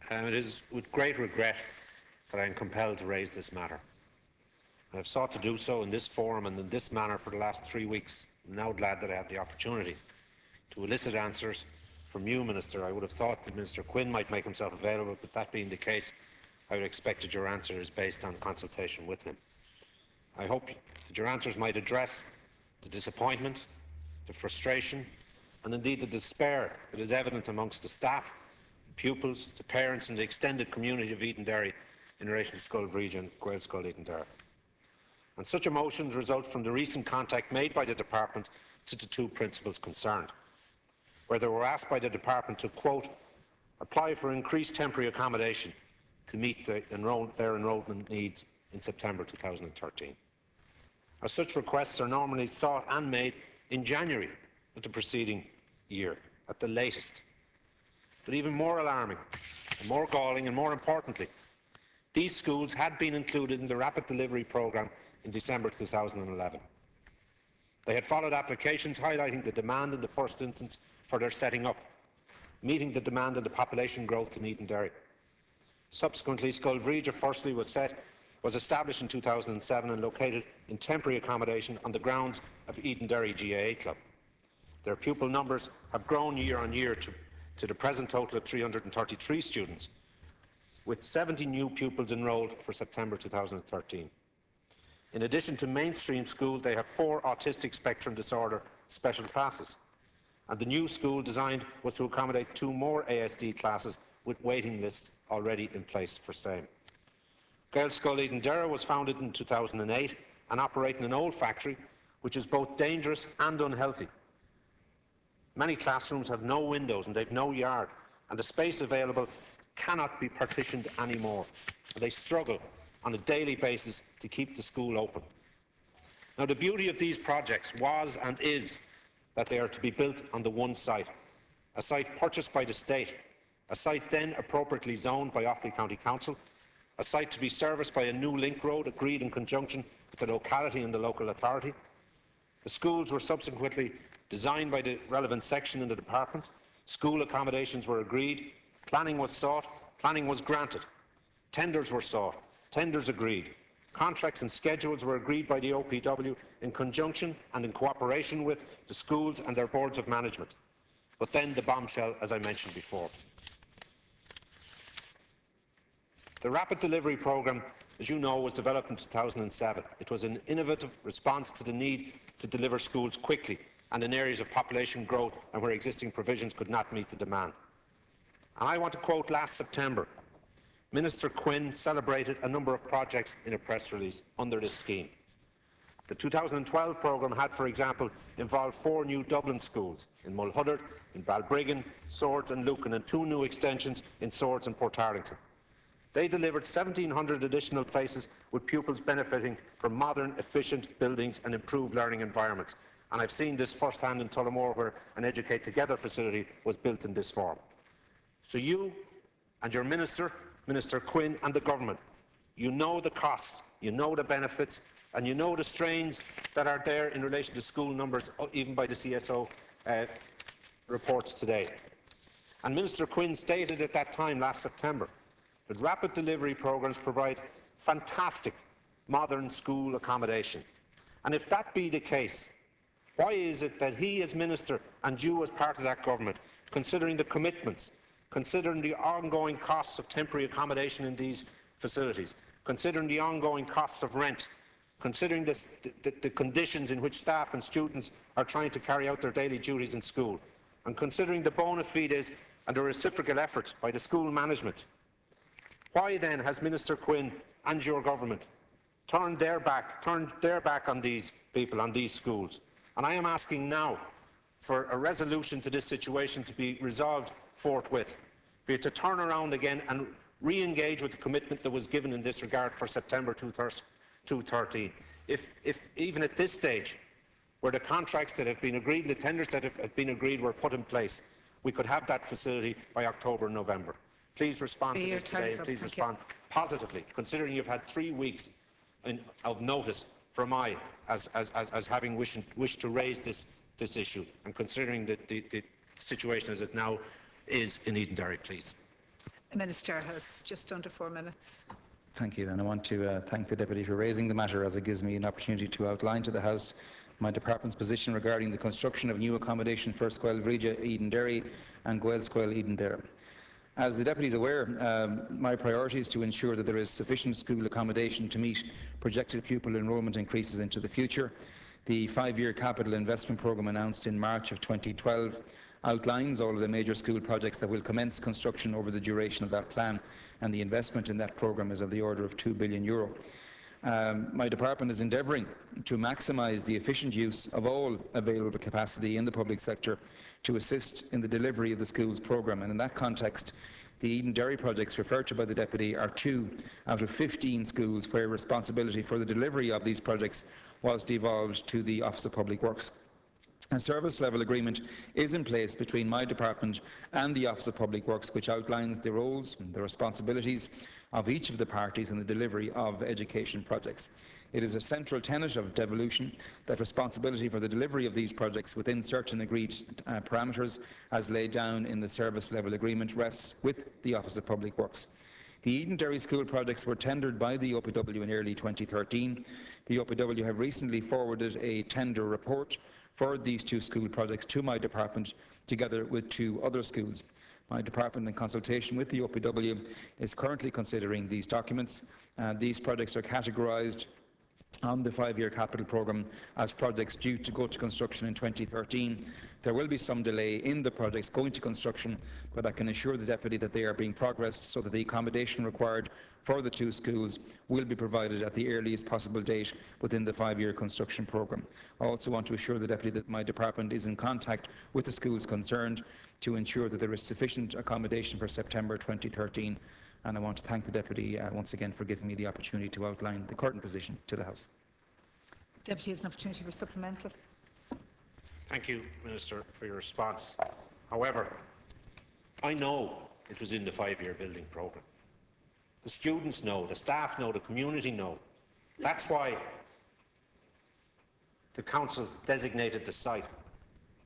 It is with great regret that I am compelled to raise this matter. I have sought to do so in this forum and in this manner for the last 3 weeks. I am now glad that I have the opportunity to elicit answers from you, Minister. I would have thought that Minister Quinn might make himself available, but that being the case, I would expect that your answer is based on consultation with him. I hope that your answers might address the disappointment, the frustration, and indeed the despair that is evident amongst the staff, pupils, the parents and the extended community of Edenderry in relation to Scoil Bhríde and Gael Scoil Edenderry. And such emotions result from the recent contact made by the Department to the two principals concerned, where they were asked by the Department to, quote, apply for increased temporary accommodation to meet their enrolment needs in September 2013. As such requests are normally sought and made in January of the preceding year, at the latest. But even more alarming, and more galling and more importantly, these schools had been included in the Rapid Delivery Programme in December 2011. They had followed applications highlighting the demand in the first instance for their setting up, meeting the demand and the population growth in Edenderry. Subsequently, Scoil Bhríde firstly was established in 2007 and located in temporary accommodation on the grounds of Edenderry GAA Club. Their pupil numbers have grown year on year to the present total of 333 students, with 70 new pupils enrolled for September 2013. In addition to mainstream school, they have 4 autistic spectrum disorder special classes, and the new school designed was to accommodate 2 more ASD classes with waiting lists already in place for same. Gael Scoil Edenderry was founded in 2008 and operating an old factory which is both dangerous and unhealthy. Many classrooms have no windows and they have no yard, and the space available cannot be partitioned anymore. And they struggle on a daily basis to keep the school open. Now, the beauty of these projects was and is that they are to be built on the one site, a site purchased by the state, a site then appropriately zoned by Offaly County Council, a site to be serviced by a new link road agreed in conjunction with the locality and the local authority. The schools were subsequently designed by the relevant section in the department. School accommodations were agreed, planning was sought, planning was granted, tenders were sought, tenders agreed, contracts and schedules were agreed by the OPW in conjunction and in cooperation with the schools and their boards of management. But then the bombshell, as I mentioned before. The Rapid Delivery Programme, as you know, was developed in 2007. It was an innovative response to the need to deliver schools quickly and in areas of population growth and where existing provisions could not meet the demand. And I want to quote last September. Minister Quinn celebrated a number of projects in a press release under this scheme. The 2012 programme had, for example, involved 4 new Dublin schools in Mulhuddard, in Balbriggan, Swords and Lucan, and 2 new extensions in Swords and Portarlington. They delivered 1,700 additional places with pupils benefiting from modern, efficient buildings and improved learning environments. And I've seen this firsthand in Tullamore, where an Educate Together facility was built in this form. So you and your Minister, Minister Quinn, and the Government, you know the costs, you know the benefits, and you know the strains that are there in relation to school numbers, even by the CSO reports today. And Minister Quinn stated at that time, last September, that rapid delivery programmes provide fantastic modern school accommodation. And if that be the case, why is it that he as Minister and you as part of that government, considering the commitments, considering the ongoing costs of temporary accommodation in these facilities, considering the ongoing costs of rent, considering the conditions in which staff and students are trying to carry out their daily duties in school, and considering the bona fides and the reciprocal efforts by the school management, why then has Minister Quinn and your government turned their back on these people, on these schools? And I am asking now for a resolution to this situation to be resolved forthwith, for you to turn around again and re-engage with the commitment that was given in this regard for September 2013. If even at this stage, where the contracts that have been agreed and the tenders that have been agreed were put in place, we could have that facility by October and November. Please respond to this today, and please respond positively, considering you've had 3 weeks of notice from I, as having wished to raise this issue, and considering the situation as it now is in Edenderry, please. Minister has just under 4 minutes. Thank you, and I want to thank the Deputy for raising the matter, as it gives me an opportunity to outline to the House my Department's position regarding the construction of new accommodation for Scoil Bhríde Edenderry and Gael Scoil Edenderry. As the Deputy is aware, my priority is to ensure that there is sufficient school accommodation to meet projected pupil enrolment increases into the future. The 5-year capital investment programme announced in March of 2012 outlines all of the major school projects that will commence construction over the duration of that plan, and the investment in that programme is of the order of €2 billion. My department is endeavouring to maximise the efficient use of all available capacity in the public sector to assist in the delivery of the schools programme, and in that context the Edenderry projects referred to by the Deputy are 2 out of 15 schools where responsibility for the delivery of these projects was devolved to the Office of Public Works. A service level agreement is in place between my department and the Office of Public Works, which outlines the roles and the responsibilities of each of the parties in the delivery of education projects. It is a central tenet of devolution that responsibility for the delivery of these projects within certain agreed parameters, as laid down in the service level agreement, rests with the Office of Public Works. The Edenderry school projects were tendered by the OPW in early 2013. The OPW have recently forwarded a tender report for these 2 school projects to my department, together with 2 other schools. My department, in consultation with the OPW, is currently considering these documents. These projects are categorised on the 5-year capital programme as projects due to go to construction in 2013. There will be some delay in the projects going to construction, but I can assure the Deputy that they are being progressed so that the accommodation required for the 2 schools will be provided at the earliest possible date within the 5-year construction programme. I also want to assure the Deputy that my department is in contact with the schools concerned to ensure that there is sufficient accommodation for September 2013. And I want to thank the Deputy once again for giving me the opportunity to outline the current position to the House. Deputy has an opportunity for supplemental. Thank you, Minister, for your response. However, I know it was in the 5-year building programme. The students know, the staff know, the community know. That's why the Council designated the site.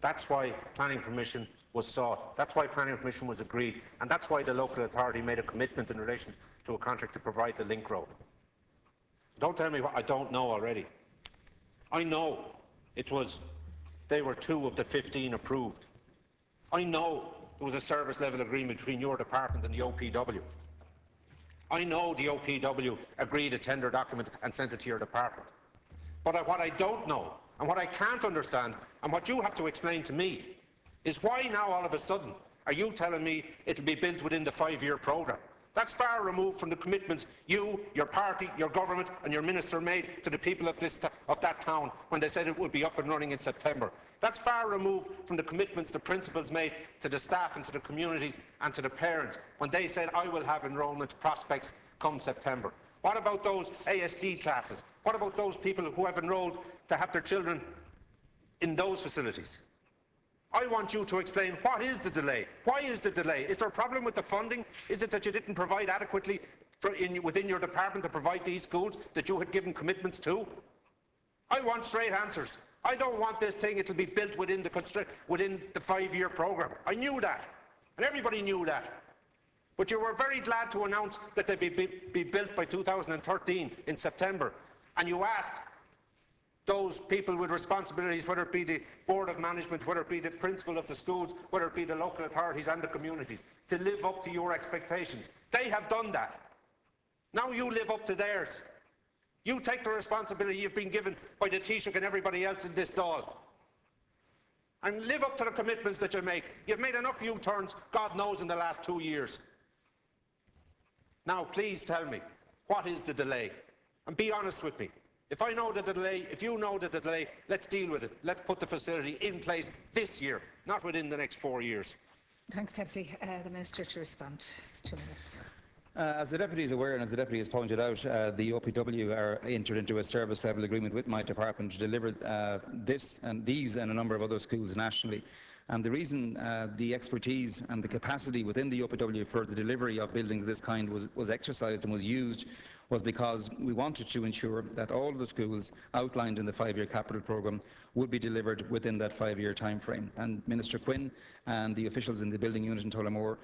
That's why planning permission was sought. That's why planning permission was agreed, and that's why the local authority made a commitment in relation to a contract to provide the link road. Don't tell me what I don't know already. I know they were 2 of the 15 approved. I know there was a service level agreement between your department and the OPW. I know the OPW agreed a tender document and sent it to your department. But what I don't know, and what I can't understand, and what you have to explain to me, is why now all of a sudden are you telling me it'll be built within the 5-year programme? That's far removed from the commitments you, your party, your government and your minister made to the people of that town when they said it would be up and running in September. That's far removed from the commitments the principals made to the staff and to the communities and to the parents when they said, I will have enrolment prospects come September. What about those ASD classes? What about those people who have enrolled to have their children in those facilities? I want you to explain, what is the delay? Why is the delay? Is there a problem with the funding? Is it that you didn't provide adequately within your department to provide these schools that you had given commitments to? I want straight answers. I don't want this thing, it'll be built within the 5-year programme. I knew that, and everybody knew that. But you were very glad to announce that they'd be built by 2013 in September, and you asked those people with responsibilities, whether it be the Board of Management, whether it be the principal of the schools, whether it be the local authorities and the communities, to live up to your expectations. They have done that. Now you live up to theirs. You take the responsibility you've been given by the Taoiseach and everybody else in this Dáil, and live up to the commitments that you make. You've made enough U-turns, God knows, in the last 2 years. Now please tell me, what is the delay? And be honest with me. If I know the delay, if you know the delay, let's deal with it. Let's put the facility in place this year, not within the next 4 years. Thanks, Deputy. The Minister to respond. It's 2 minutes. As the Deputy is aware, and as the Deputy has pointed out, the OPW are entered into a service level agreement with my department to deliver these and a number of other schools nationally. And the reason the expertise and the capacity within the OPW for the delivery of buildings of this kind was exercised and was used was because we wanted to ensure that all of the schools outlined in the 5-year capital programme would be delivered within that 5-year time frame. And Minister Quinn and the officials in the building unit in Tullamore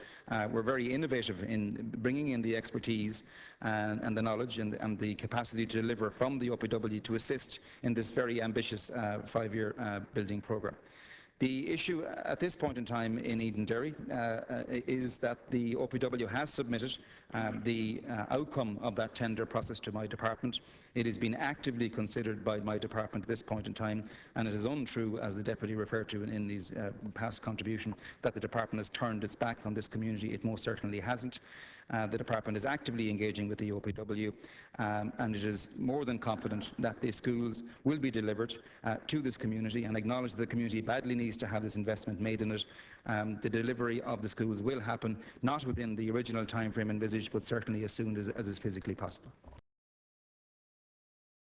were very innovative in bringing in the expertise and the knowledge and the capacity to deliver from the OPW to assist in this very ambitious 5-year building programme. The issue at this point in time in Edenderry is that the OPW has submitted the outcome of that tender process to my department. It has been actively considered by my department at this point in time, and it is untrue, as the Deputy referred to in his past contribution, that the department has turned its back on this community. It most certainly hasn't. The department is actively engaging with the OPW, and it is more than confident that the schools will be delivered to this community, and acknowledge that the community badly needs to have this investment made in it. The delivery of the schools will happen, not within the original time frame envisaged, but certainly as soon as is physically possible.